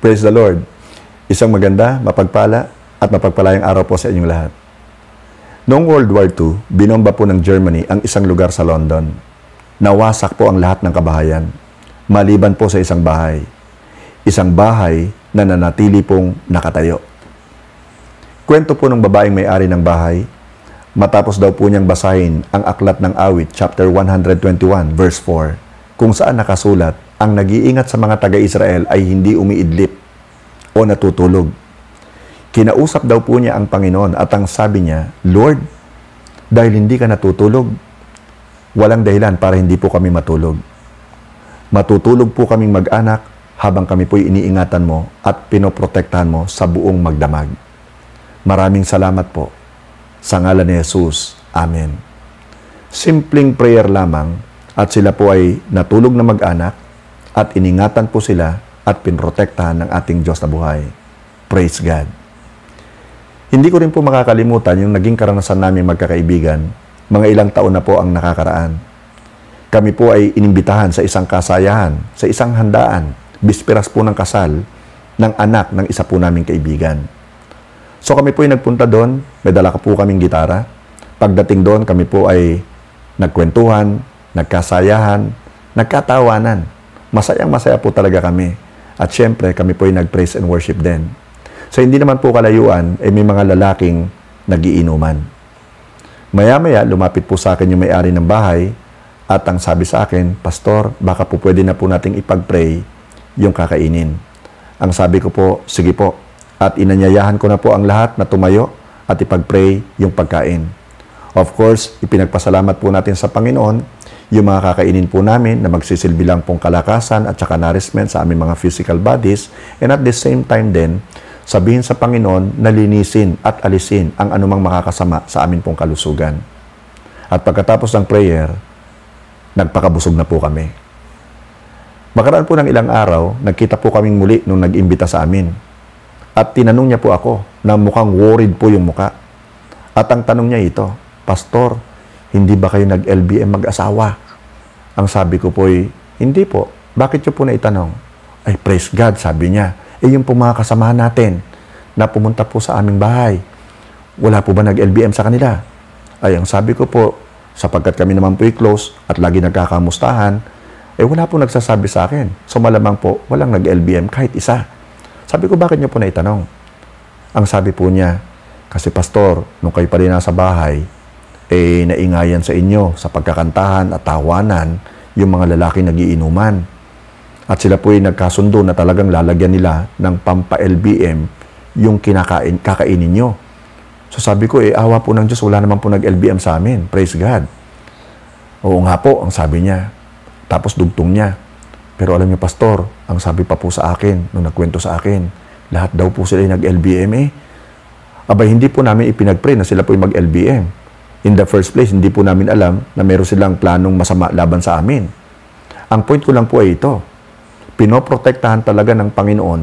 Praise the Lord. Isang maganda, mapagpala, at mapagpalayang araw po sa inyong lahat. Noong World War II, binomba po ng Germany ang isang lugar sa London. Nawasak po ang lahat ng kabahayan, maliban po sa isang bahay. Isang bahay na nanatili pong nakatayo. Kwento po ng babaeng may-ari ng bahay, matapos daw po niyang basahin ang Aklat ng Awit, chapter 121, verse 4, kung saan nakasulat, ang nag-iingat sa mga taga-Israel ay hindi umiidlip o natutulog. Kinausap daw po niya ang Panginoon at ang sabi niya, Lord, dahil hindi ka natutulog, walang dahilan para hindi po kami matulog. Matutulog po kaming mag-anak habang kami po'y iniingatan mo at pinoprotektahan mo sa buong magdamag. Maraming salamat po. Sa ngalan ni Jesus. Amen. Simpleng prayer lamang at sila po ay natulog na mag-anak at iningatan po sila at pinrotektahan ng ating Diyos na buhay. Praise God. Hindi ko rin po makakalimutan yung naging karanasan namin magkakaibigan. Mga ilang taon na po ang nakakaraan. Kami po ay inimbitahan sa isang kasayahan, sa isang handaan, bisperas po ng kasal ng anak ng isa po naming kaibigan. So kami po ay nagpunta doon, may dala po kaming gitara. Pagdating doon, kami po ay nagkwentuhan, nagkasayahan, nagkatawanan. Masayang-masaya po talaga kami. At syempre, kami po ay nag-praise and worship din. So hindi naman po kalayuan, may mga lalaking nagiinuman. Maya-maya, lumapit po sa akin yung may-ari ng bahay at ang sabi sa akin, Pastor, baka po pwede na po nating ipag-pray yung kakainin. Ang sabi ko po, sige po. At inanyayahan ko na po ang lahat na tumayo at ipag-pray yung pagkain. Of course, ipinagpasalamat po natin sa Panginoon yung mga kakainin po namin na magsisilbi lang pong kalakasan at saka nourishment sa aming mga physical bodies. And at the same time din, sabihin sa Panginoon na linisin at alisin ang anumang makakasama sa amin pong kalusugan. At pagkatapos ng prayer, nagpakabusog na po kami. Makaraan po ng ilang araw, nagkita po kaming muli nung nag-imbita sa amin. At tinanong niya po ako na mukhang worried po yung muka. At ang tanong niya ito, Pastor, hindi ba kayo nag-LBM mag-asawa? Ang sabi ko po hindi po. Bakit niyo po na itanong? Ay, praise God, sabi niya. Yung po mga kasamahan natin na pumunta po sa aming bahay. Wala po ba nag-LBM sa kanila? Ay, ang sabi ko po, sapagkat kami naman po close at lagi nagkakamustahan, wala po nagsasabi sa akin. So malamang po, walang nag-LBM kahit isa. Sabi ko, bakit niyo po na itanong? Ang sabi po niya, kasi Pastor, nung kayo pa rin nasa bahay, naingayan sa inyo sa pagkakantahan at tawanan yung mga lalaki nagiinuman. At sila po ay nagkasundo na talagang lalagyan nila ng pampa-LBM yung kakainin nyo. So sabi ko, awa po ng Diyos, wala naman po nag-LBM sa amin. Praise God. Oo nga po, ang sabi niya. Tapos dugtong niya. Pero alam niyo, Pastor, ang sabi pa po sa akin, nung nagkwento sa akin, lahat daw po sila nag-LBM Abay, hindi po namin ipinag-pray na sila po yung mag-LBM. In the first place, hindi po namin alam na meron silang planong masama laban sa amin. Ang point ko lang po ay ito. Pinoprotektahan talaga ng Panginoon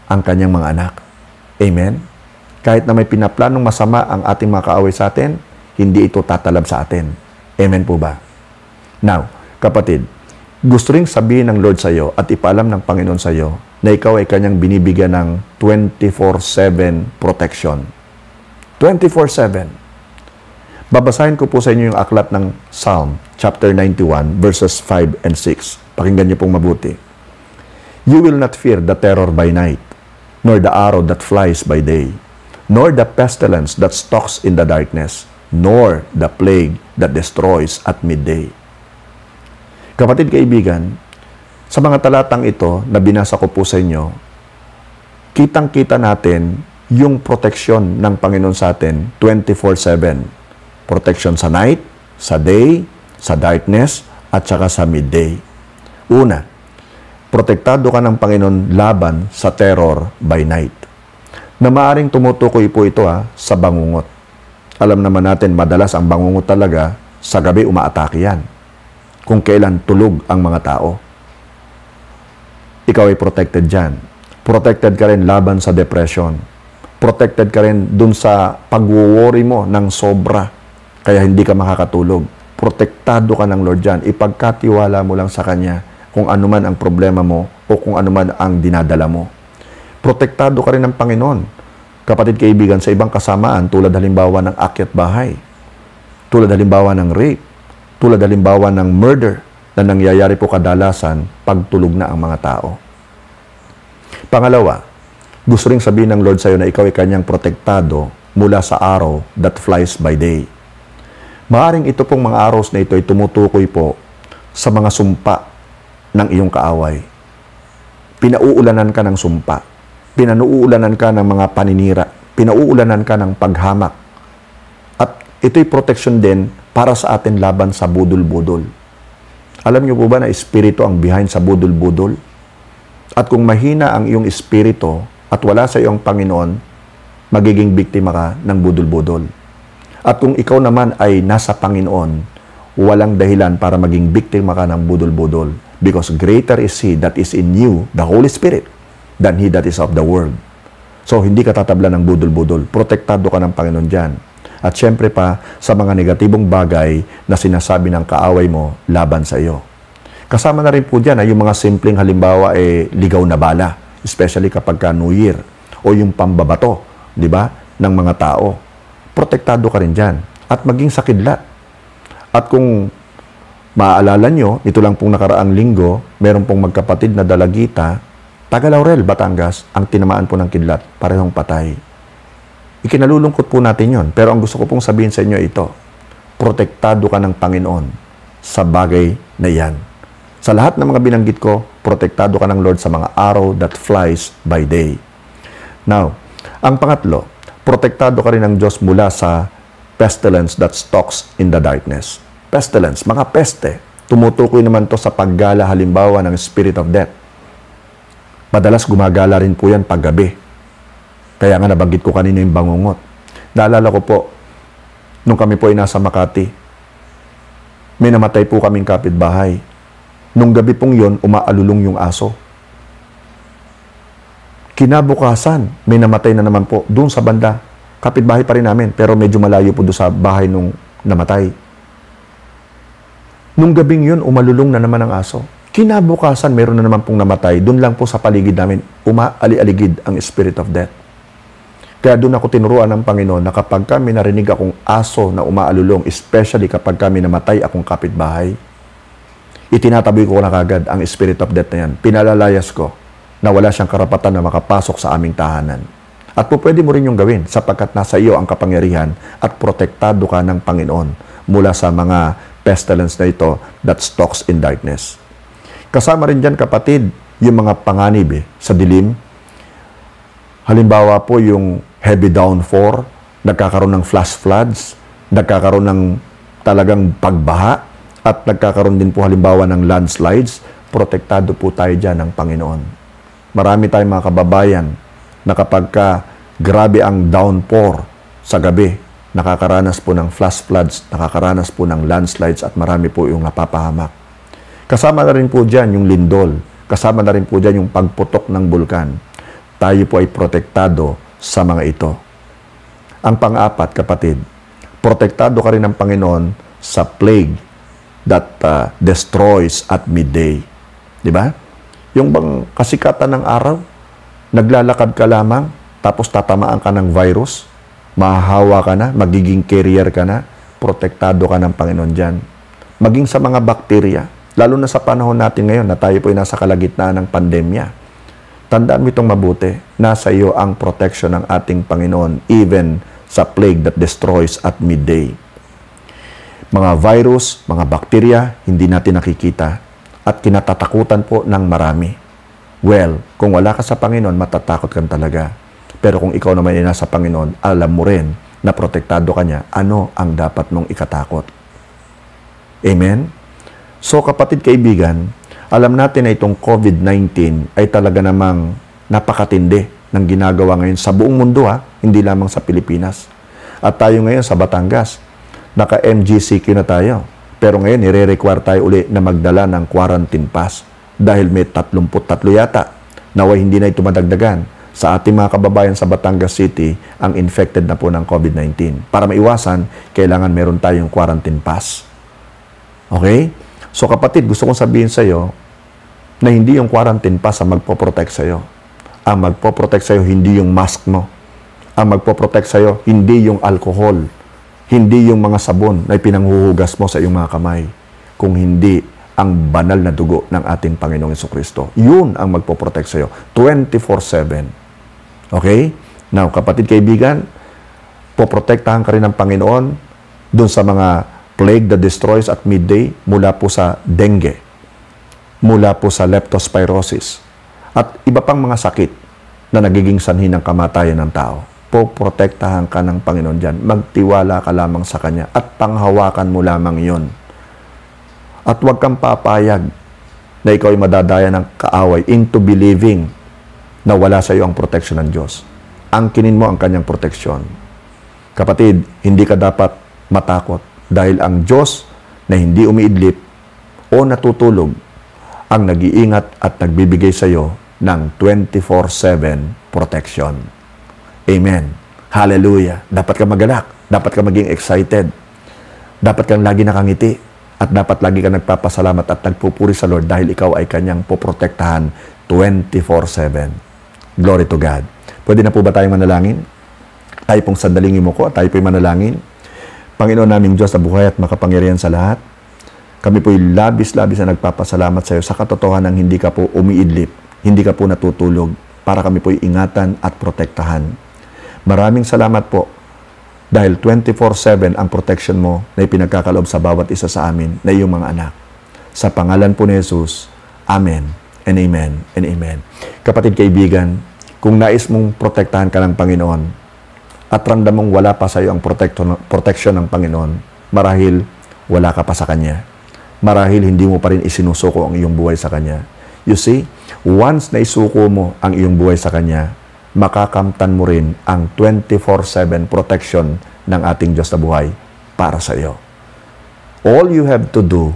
ang kanyang mga anak. Amen? Kahit na may pinaplanong masama ang ating mga kaaway sa atin, hindi ito tatalab sa atin. Amen po ba? Now, kapatid, gusto ring sabihin ng Lord sa iyo at ipaalam ng Panginoon sa iyo na ikaw ay kanyang binibigyan ng 24/7 protection. 24/7. Babasahin ko po sa inyo yung aklat ng Psalm, chapter 91, verses 5 and 6. Pakinggan niyo pong mabuti. You will not fear the terror by night, nor the arrow that flies by day, nor the pestilence that stalks in the darkness, nor the plague that destroys at midday. Kapatid kaibigan, sa mga talatang ito na binasa ko po sa inyo, kitang-kita natin yung proteksyon ng Panginoon sa atin 24/7. Protection sa night, sa day, sa darkness, at saka sa midday. Una, protektado ka ng Panginoon laban sa terror by night. Na maaring tumutukoy po ito sa bangungot. Alam naman natin, madalas ang bangungot talaga, sa gabi umaatake yan. Kung kailan tulog ang mga tao. Ikaw ay protected dyan. Protected ka rin laban sa depression. Protected ka rin dun sa pag-worry mo ng sobra. Kaya hindi ka makakatulog. Protektado ka ng Lord dyan. Ipagkatiwala mo lang sa Kanya kung ano man ang problema mo o kung ano man ang dinadala mo. Protektado ka rin ng Panginoon. Kapatid kaibigan, sa ibang kasamaan, tulad halimbawa ng akyat bahay, tulad halimbawa ng rape, tulad halimbawa ng murder, na nangyayari po kadalasan pagtulog na ang mga tao. Pangalawa, gusto ring sabihin ng Lord sa iyo na ikaw ay kanyang protektado mula sa araw that flies by day. Maaring ito pong mga araws na ito ay tumutukoy po sa mga sumpa ng iyong kaaway. Pinauulanan ka ng sumpa. Pinanuulanan ka ng mga paninira. Pinauulanan ka ng paghamak. At ito'y protection din para sa atin laban sa budol-budol. Alam niyo po ba na espiritu ang behind sa budol-budol? At kung mahina ang iyong espiritu at wala sa iyong Panginoon, magiging biktima ka ng budol-budol. At kung ikaw naman ay nasa Panginoon, walang dahilan para maging biktima ka ng budol-budol. Because greater is He that is in you, the Holy Spirit, than he that is of the world. So, hindi ka tatabla ng budol-budol. Protektado ka ng Panginoon dyan. At syempre pa, sa mga negatibong bagay na sinasabi ng kaaway mo laban sa iyo. Kasama na rin po dyan ay yung mga simpleng halimbawa ligaw na bala. Especially kapag ka New Year. O yung pambabato, di ba, ng mga tao. Protektado ka rin dyan. At maging sa kidlat. At kung maaalala nyo, ito lang pong nakaraang linggo, meron pong magkapatid na dalagita, taga Laurel, Batangas, ang tinamaan po ng kidlat, parehong patay. Ikinalulungkot po natin yon. Pero ang gusto ko pong sabihin sa inyo ito, protektado ka ng Panginoon sa bagay na yan. Sa lahat ng mga binanggit ko, protektado ka ng Lord sa mga araw that flies by day. Now, ang pangatlo, protektado ka rin ng Diyos mula sa pestilence that stalks in the darkness. Pestilence, mga peste. Tumutukoy naman to sa paggala halimbawa ng spirit of death. Madalas gumagala rin po yan paggabi. Kaya nga nabanggit ko kanina yung bangungot. Naalala ko po, nung kami po ay nasa Makati, may namatay po kaming kapitbahay. Nung gabi pong yon, umaalulong yung aso. Kinabukasan, may namatay na naman po doon sa banda. Kapitbahay pa rin namin, pero medyo malayo po doon sa bahay nung namatay. Nung gabing yun, umalulong na naman ang aso. Kinabukasan, meron na naman pong namatay. Doon lang po sa paligid namin, umaali-aligid ang spirit of death. Kaya doon ako tinuruan ng Panginoon na kapag kami narinig akong aso na umaalulong, especially kapag kami namatay akong kapitbahay, itinataboy ko na kagad ang spirit of death na yan. Pinalalayas ko na wala siyang karapatan na makapasok sa aming tahanan. At po pwede mo rin yung gawin sapagkat nasa iyo ang kapangyarihan at protektado ka ng Panginoon mula sa mga pestilence na ito that stalks in darkness. Kasama rin dyan, kapatid, yung mga panganib sa dilim. Halimbawa po yung heavy downpour, nagkakaroon ng flash floods, nagkakaroon ng talagang pagbaha, at nagkakaroon din po halimbawa ng landslides. Protektado po tayo dyan ng Panginoon. Marami tayong mga kababayan na kapag grabe ang downpour sa gabi, nakakaranas po ng flash floods, nakakaranas po ng landslides at marami po yung napapahamak. Kasama na rin po dyan yung lindol. Kasama na rin po dyan yung pagputok ng bulkan. Tayo po ay protektado sa mga ito. Ang pang-apat, kapatid, protektado ka rin ng Panginoon sa plague that destroys at midday. Di ba? Yung bang kasikatan ng araw, naglalakad ka lamang, tapos tatamaan ka ng virus, mahahawa ka na, magiging carrier ka na, protektado ka ng Panginoon dyan. Maging sa mga bakterya, lalo na sa panahon natin ngayon na tayo po ay nasa kalagitnaan ng pandemya. Tandaan mo itong mabuti, nasa iyo ang protection ng ating Panginoon, even sa plague that destroys at midday. Mga virus, mga bakterya, hindi natin nakikita at kinatatakutan po ng marami. Well, kung wala ka sa Panginoon, matatakot ka talaga. Pero kung ikaw naman ay nasa Panginoon, alam mo rin na protektado ka niya, ano ang dapat mong ikatakot. Amen? So kapatid kaibigan, alam natin na itong COVID-19 ay talaga namang napakatindi ng ginagawa ngayon sa buong mundo, hindi lamang sa Pilipinas. At tayo ngayon sa Batangas, naka-MGCQ na tayo. Pero ngayon, nire-require tayo uli na magdala ng quarantine pass dahil may 33 yata. Naway hindi na ito madagdagan sa ating mga kababayan sa Batangas City ang infected na po ng COVID-19. Para maiwasan, kailangan meron tayong quarantine pass. Okay? So kapatid, gusto kong sabihin sa iyo na hindi yung quarantine pass ang magpo-protect sa iyo. Ang magpoprotect sa'yo, hindi yung mask mo. Ang magpoprotect sa'yo, hindi yung alcohol. Hindi yung mga sabon na pinanghuhugas mo sa iyong mga kamay. Kung hindi ang banal na dugo ng ating Panginoong Jesucristo. Yun ang magpoprotect sa'yo. 24/7. Okay? Now, kapatid, kaibigan, poprotektahan ka rin ng Panginoon dun sa mga plague that destroys at midday mula po sa dengue, mula po sa leptospirosis, at iba pang mga sakit na nagiging sanhi ng kamatayan ng tao. Poprotektahan ka ng Panginoon dyan. Magtiwala ka lamang sa Kanya at panghawakan mo lamang yon. At huwag kang papayag na ikaw ay madadaya ng kaaway into believing na wala sa iyo ang protection ng Diyos. Angkinin mo ang Kanyang proteksyon. Kapatid, hindi ka dapat matakot dahil ang Diyos na hindi umiidlip o natutulog ang nag-iingat at nagbibigay sa iyo ng 24/7 protection. Amen. Hallelujah. Dapat ka magalak. Dapat ka maging excited. Dapat kang lagi nakangiti. At dapat lagi ka nagpapasalamat at nagpupuri sa Lord dahil ikaw ay Kanyang poprotektahan 24/7. Glory to God. Pwede na po ba tayong manalangin? Tayo pong sandaling imuko at tayo po'y manalangin. Panginoon naming Diyos na buhay at makapangyarihan sa lahat, kami po'y labis-labis na nagpapasalamat sa iyo sa katotohanan ng hindi ka po umiidlip, hindi ka po natutulog, para kami po'y ingatan at protektahan. Maraming salamat po dahil 24/7 ang protection mo na ipinagkakaloob sa bawat isa sa amin na iyong mga anak. Sa pangalan po ni Jesus, Amen and Amen and Amen. Kapatid kaibigan, kung nais mong protektahan ka ng Panginoon at ramdam mong wala pa sa iyo ang protection ng Panginoon, marahil wala ka pa sa Kanya. Marahil hindi mo pa rin isinusuko ang iyong buhay sa Kanya. You see, once na isuko mo ang iyong buhay sa Kanya, makakamtan mo rin ang 24/7 protection ng ating Diyos na buhay para sa iyo. All you have to do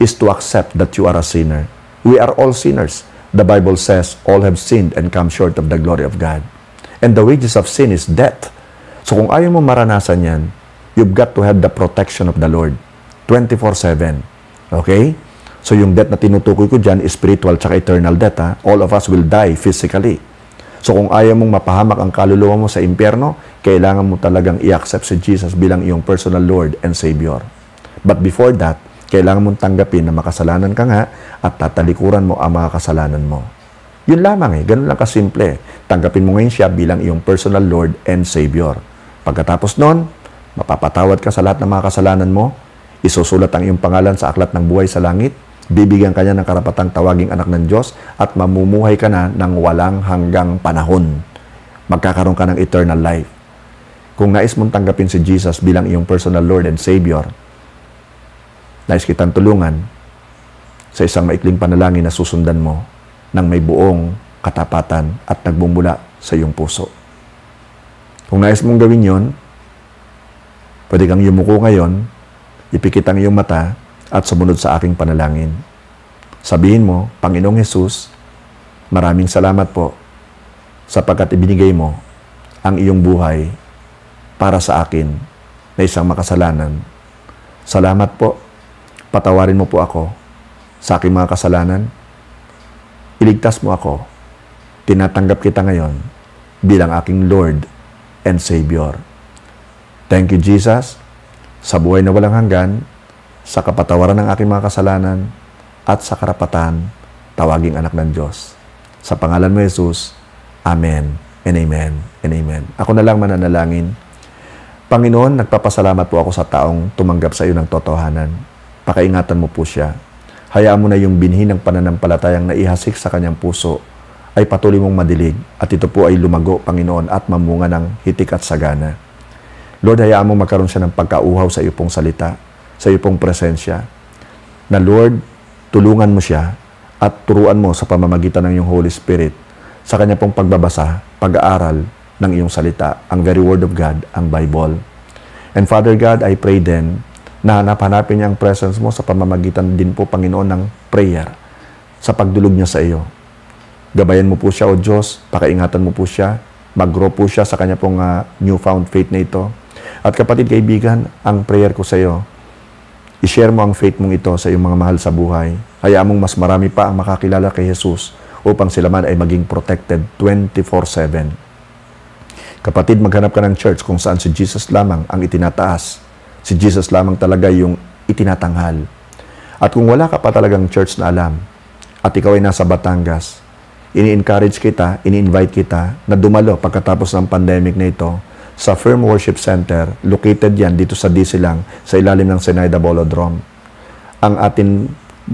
is to accept that you are a sinner. We are all sinners. The Bible says, all have sinned and come short of the glory of God. And the wages of sin is death. So kung ayaw mo maranasan yan, you've got to have the protection of the Lord 24/7. Okay? So yung death na tinutukoy ko dyan is spiritual tsaka eternal death. Ha? All of us will die physically. So kung ayaw mong mapahamak ang kaluluwa mo sa impyerno, kailangan mo talagang i-accept si Jesus bilang iyong personal Lord and Savior. But before that, kailangan mong tanggapin na makasalanan ka nga at tatalikuran mo ang mga kasalanan mo. Yun lamang ganun lang kasimple. Tanggapin mo ngayon siya bilang iyong personal Lord and Savior. Pagkatapos nun, mapapatawad ka sa lahat ng mga kasalanan mo, isusulat ang iyong pangalan sa aklat ng buhay sa langit, bibigyan ka niya ng karapatang tawaging anak ng Diyos at mamumuhay ka na ng walang hanggang panahon. Magkakaroon ka ng eternal life. Kung nais mong tanggapin si Jesus bilang iyong personal Lord and Savior, nais kitang tulungan sa isang maikling panalangin na susundan mo ng may buong katapatan at nagbumula sa iyong puso. Kung nais mong gawin yon, pwede kang yumuko ngayon, ipikit ang iyong mata, at sumunod sa aking panalangin. Sabihin mo, Panginoong Jesus, maraming salamat po sapagkat ibinigay mo ang iyong buhay para sa akin na isang makasalanan. Salamat po, patawarin mo po ako sa aking mga kasalanan. Iligtas mo ako. Tinatanggap kita ngayon bilang aking Lord and Savior. Thank you, Jesus, sa buhay na walang hanggan, sa kapatawaran ng aking mga kasalanan, at sa karapatan, tawaging anak ng Diyos. Sa pangalan mo, Jesus, Amen and Amen and Amen. Ako na lang mananalangin. Panginoon, nagpapasalamat po ako sa taong tumanggap sa iyo ng totohanan. Pakaingatan mo po siya. Hayaan mo na yung binhi ng pananampalatayang naihasik sa kanyang puso ay patuloy mong madilig at ito po ay lumago, Panginoon, at mamunga ng hitik at sagana. Lord, hayaan mo magkaroon siya ng pagkauhaw sa iyo pong salita, sa iyo pong presensya, na Lord, tulungan mo siya at turuan mo sa pamamagitan ng iyong Holy Spirit sa kanya pong pagbabasa, pag-aaral ng iyong salita, ang very Word of God, ang Bible. And Father God, I pray then na hanap-hanapin niya ang presence mo sa pamamagitan din po, Panginoon, ng prayer sa pagdulog niya sa iyo. Gabayan mo po siya, O Diyos, pakaingatan mo po siya, mag-grow po siya sa kanya pong newfound faith na ito. At kapatid, kaibigan, ang prayer ko sa iyo, i-share mo ang faith mong ito sa iyong mga mahal sa buhay. Hayaan mong mas marami pa ang makakilala kay Jesus upang sila man ay maging protected 24/7. Kapatid, maghanap ka ng church kung saan si Jesus lamang ang itinataas. Si Jesus lamang talaga yung itinatanghal. At kung wala ka pa talagang church na alam, at ikaw ay nasa Batangas, ini-encourage kita, ini-invite kita na dumalo pagkatapos ng pandemic na ito sa Firm Worship Center. Located yan dito sa DC lang, sa ilalim ng Senaida Bolodrome. Ang ating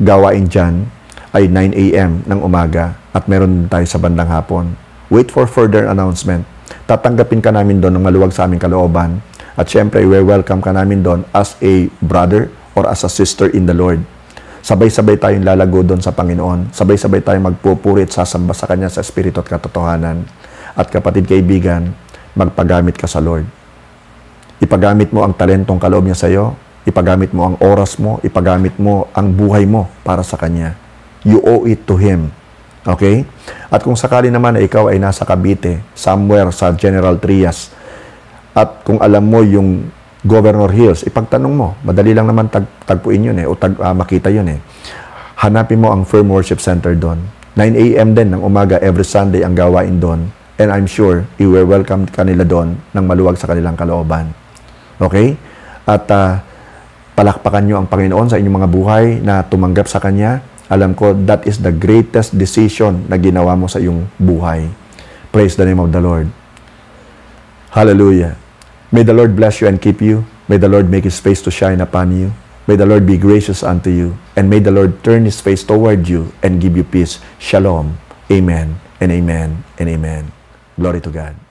gawain dyan ay 9 a.m. ng umaga at meron din tayo sa bandang hapon. Wait for further announcement. Tatanggapin ka namin doon ng maluwag sa aming kalooban. At syempre, we-welcome ka namin doon as a brother or as a sister in the Lord. Sabay-sabay tayong lalago doon sa Panginoon. Sabay-sabay tayong magpupuri at sasamba sa Kanya sa Espiritu at katotohanan. At kapatid kaibigan, magpagamit ka sa Lord. Ipagamit mo ang talentong kaloob niya sa iyo. Ipagamit mo ang oras mo. Ipagamit mo ang buhay mo para sa Kanya. You owe it to Him. Okay? At kung sakali naman na ikaw ay nasa Cavite, somewhere sa General Trias, at kung alam mo yung Governor Hills, ipagtanong mo. Madali lang naman tagpuin yun o makita yun Hanapin mo ang Firm Worship Center doon. 9 a.m. din ng umaga every Sunday ang gawain doon. And I'm sure i-welcome kanila doon ng maluwag sa kanilang kalooban. Okay? At palakpakan nyo ang Panginoon sa inyong mga buhay na tumanggap sa Kanya. Alam ko, that is the greatest decision na ginawa mo sa iyong buhay. Praise the name of the Lord. Hallelujah. May the Lord bless you and keep you. May the Lord make His face to shine upon you. May the Lord be gracious unto you. And may the Lord turn His face toward you and give you peace. Shalom. Amen and amen and amen. Glory to God.